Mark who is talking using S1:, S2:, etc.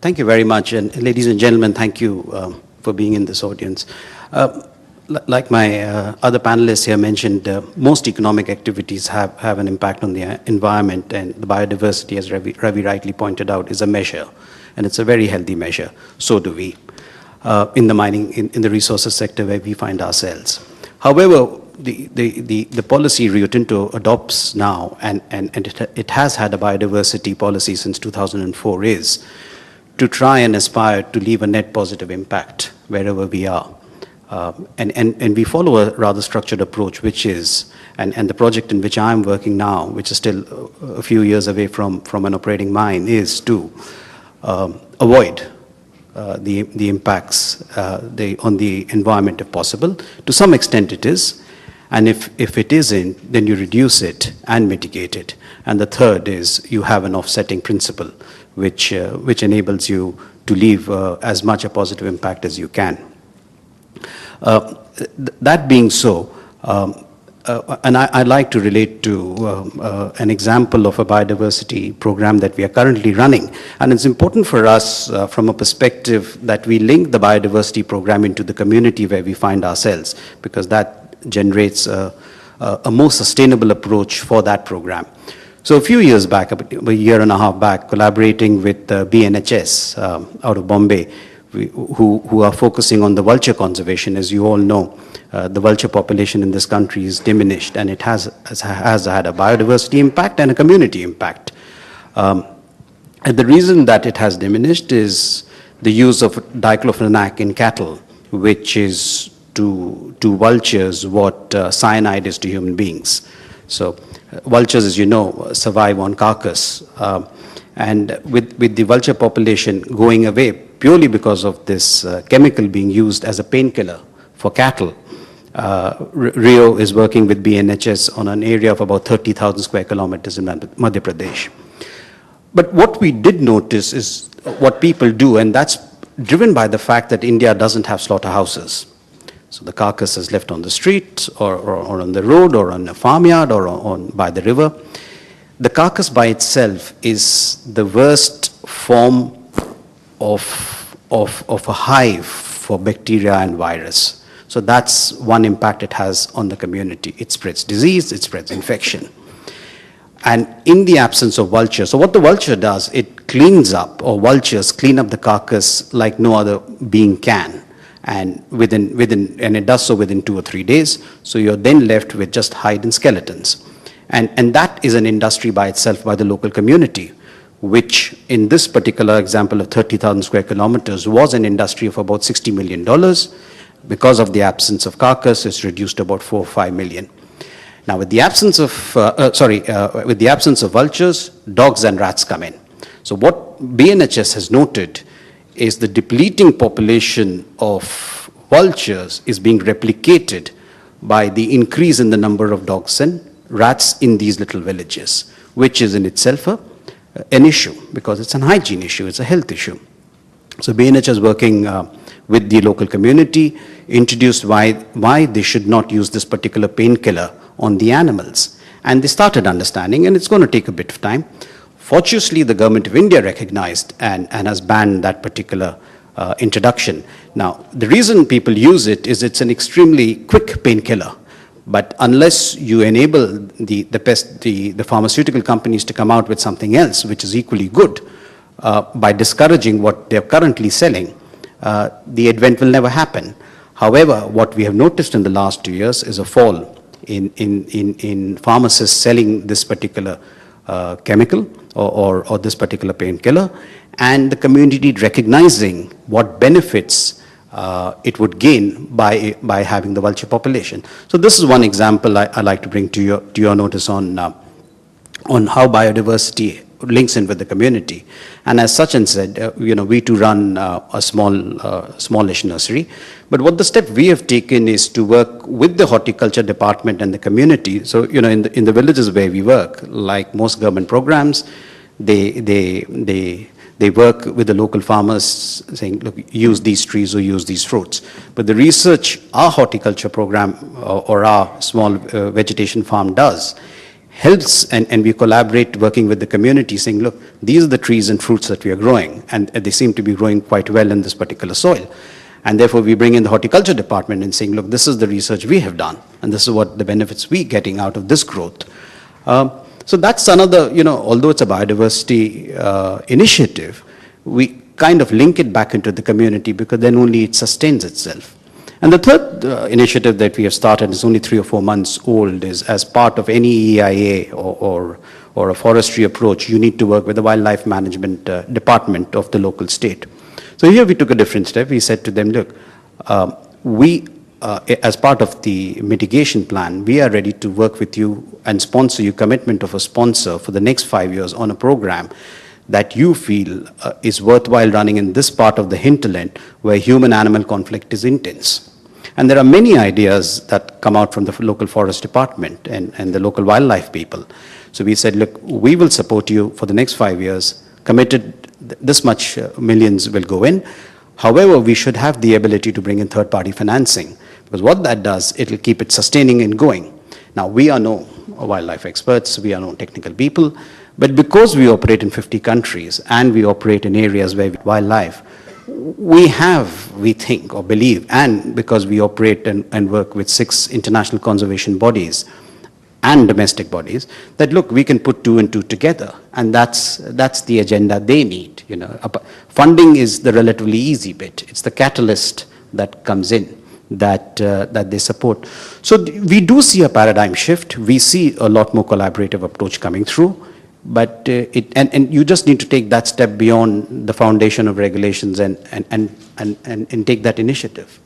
S1: Thank you very much. And ladies and gentlemen, thank you for being in this audience. Like my other panelists here mentioned, most economic activities have an impact on the environment, and the biodiversity, as Ravi rightly pointed out, is a measure, and it's a very healthy measure. So do we in the mining, in the resources sector where we find ourselves. However, the policy Rio Tinto adopts now, and it has had a biodiversity policy since 2004, is to try and aspire to leave a net positive impact wherever we are. And we follow a rather structured approach, which is, and the project in which I'm working now, which is still a few years away from an operating mine, is to avoid the impacts on the environment if possible. To some extent it is, and if it isn't, then you reduce it and mitigate it. And the third is you have an offsetting principle, which enables you to leave as much a positive impact as you can. That being so, and I'd like to relate to an example of a biodiversity program that we are currently running. And it's important for us from a perspective that we link the biodiversity program into the community where we find ourselves, because that generates a more sustainable approach for that program. So a few years back, a year and a half back, collaborating with BNHS out of Bombay, who are focusing on the vulture conservation. As you all know, the vulture population in this country is diminished, and it has had a biodiversity impact and a community impact. And the reason that it has diminished is the use of diclofenac in cattle, which is to vultures what cyanide is to human beings. So vultures, as you know, survive on carcass. And with the vulture population going away purely because of this chemical being used as a painkiller for cattle, Rio is working with BNHS on an area of about 30,000 square kilometers in Madhya Pradesh. But what we did notice is what people do, and that's driven by the fact that India doesn't have slaughterhouses. So the carcass is left on the street or on the road or on a farmyard or by the river. The carcass by itself is the worst form of a hive for bacteria and virus. So that's one impact it has on the community. It spreads disease, it spreads infection. And in the absence of vulture, so what the vulture does, it cleans up, or vultures clean up the carcass like no other being can. And and it does so within 2 or 3 days. So you're then left with just hide and skeletons. And that is an industry by itself, by the local community, which in this particular example of 30,000 square kilometers was an industry of about $60 million. Because of the absence of carcass, it's reduced to about 4 or 5 million. Now, with the absence of, with the absence of vultures, dogs and rats come in. So what BNHS has noted is the depleting population of vultures is being replicated by the increase in the number of dogs and rats in these little villages, which is in itself an issue, because it's an hygiene issue, it's a health issue. So BNH is working with the local community, introduced why they should not use this particular painkiller on the animals. And they started understanding, and it's going to take a bit of time. Fortunately, the government of India recognized and has banned that particular introduction. Now, the reason people use it is it's an extremely quick painkiller. But unless you enable the pharmaceutical companies to come out with something else, which is equally good, by discouraging what they're currently selling, the advent will never happen. However, what we have noticed in the last 2 years is a fall in pharmacists selling this particular chemical or this particular painkiller, and the community recognizing what benefits it would gain by having the vulture population. So this is one example I like to bring to your notice on how biodiversity links in with the community. And as Sachin said, we too run a smallish nursery. But what the step we have taken is to work with the horticulture department and the community. So in the villages where we work, like most government programs, they work with the local farmers saying, look, use these trees or use these fruits. But the research our horticulture program or our small vegetation farm does helps, and we collaborate working with the community saying, look, these are the trees and fruits that we are growing, and they seem to be growing quite well in this particular soil. And therefore, we bring in the horticulture department and saying, look, this is the research we have done, and this is what the benefits we're getting out of this growth. So that's another, although it's a biodiversity initiative, we kind of link it back into the community, because then only it sustains itself. And the third initiative that we have started is only 3 or 4 months old, is as part of any EIA or a forestry approach, you need to work with the wildlife management department of the local state. So here we took a different step. We said to them, look, as part of the mitigation plan, we are ready to work with you and sponsor you, commitment of a sponsor for the next 5 years on a program that you feel is worthwhile running in this part of the hinterland where human-animal conflict is intense. And there are many ideas that come out from the local forest department and the local wildlife people. So we said, look, we will support you for the next 5 years, committed this much millions will go in. However, we should have the ability to bring in third-party financing, because what that does, it will keep it sustaining and going. Now, we are no wildlife experts, we are no technical people, but because we operate in 50 countries and we operate in areas where wildlife, we have, we think or believe, and because we operate and work with 6 international conservation bodies and domestic bodies, that look, we can put 2 and 2 together, and that's the agenda they need. Funding is the relatively easy bit. It's the catalyst that comes in that they support. So we do see a paradigm shift. We see a lot more collaborative approach coming through. But and you just need to take that step beyond the foundation of regulations and take that initiative.